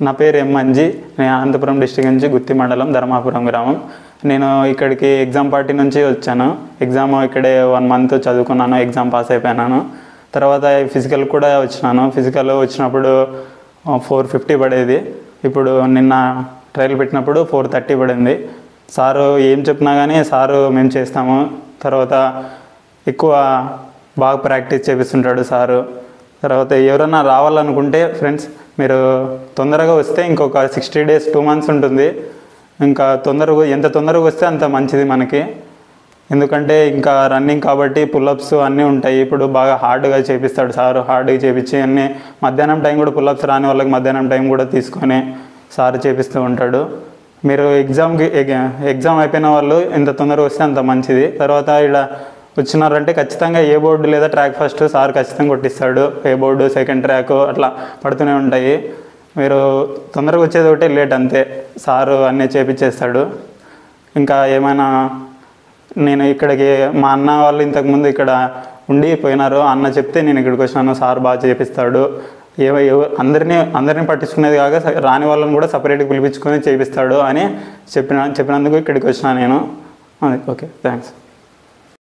నా పేరు ఎం మంజి. నేను అనంతపురం డిస్ట్రిక్ట్ నుంచి గుత్తి మండలం ధర్మాపురం గ్రామం. నేను ఇక్కడికి ఎగ్జామ్ పార్టీ నుంచి వచ్చాను. ఎగ్జామ్ ఇక్కడే 1 మంత్ చదువుకున్నాను, ఎగ్జామ్ పాస్ అయిపోయాను. తర్వాత ఫిజికల్ కూడా వచ్చినాను. ఫిజికల్ వచ్చినప్పుడు 450 పడేది. ఇప్పుడు నిన్న ట్రయల్ పెట్టినప్పుడు 430 పడింది. సారు ఏం చెప్పినా కానీ సారు మేము చేస్తాము, తర్వాత ఎక్కువ బాగా ప్రాక్టీస్ చేపిస్తుంటాడు సారు. తర్వాత ఎవరైనా రావాలనుకుంటే ఫ్రెండ్స్ మీరు తొందరగా వస్తే ఇంకొక 60 days 2 months ఉంటుంది. ఇంకా ఎంత తొందరగా వస్తే అంత మంచిది మనకి. ఎందుకంటే ఇంకా రన్నింగ్ కాబట్టి పుల్లప్స్ అన్నీ ఉంటాయి. ఇప్పుడు బాగా హార్డ్గా చేపిస్తాడు సారు. హార్డ్గా చేపించి అన్నీ మధ్యాహ్నం టైం కూడా పుల్లప్స్ రాని వాళ్ళకి మధ్యాహ్నం టైం కూడా తీసుకొని సారు చేపిస్తూ ఉంటాడు. మీరు ఎగ్జామ్ అయిపోయిన వాళ్ళు ఎంత తొందరగా వస్తే అంత మంచిది. తర్వాత ఇక్కడ వచ్చినారంటే ఖచ్చితంగా ఏ బోర్డు లేదా ట్రాక్ ఫస్ట్ సార్ ఖచ్చితంగా కొట్టిస్తాడు. ఏ బోర్డు, సెకండ్ ట్రాక్ అట్లా పడుతూనే ఉంటాయి. మీరు తొందరగా వచ్చేది ఒకటే లేట్ అంతే. సారు అన్నీ చేపించేస్తాడు. ఇంకా ఏమైనా నేను ఇక్కడికి మా అన్న వాళ్ళు ఇంతకుముందు ఇక్కడ ఉండి పోయినారు. అన్న చెప్తే నేను ఇక్కడికి వచ్చినాను. సార్ బాగా చేపిస్తాడు. అందరినీ పట్టించుకునేది కాక రాని వాళ్ళని కూడా సపరేట్గా పిలిపించుకొని చేపిస్తాడు అని చెప్పినందుకు ఇక్కడికి వచ్చినా నేను. Okay, thanks.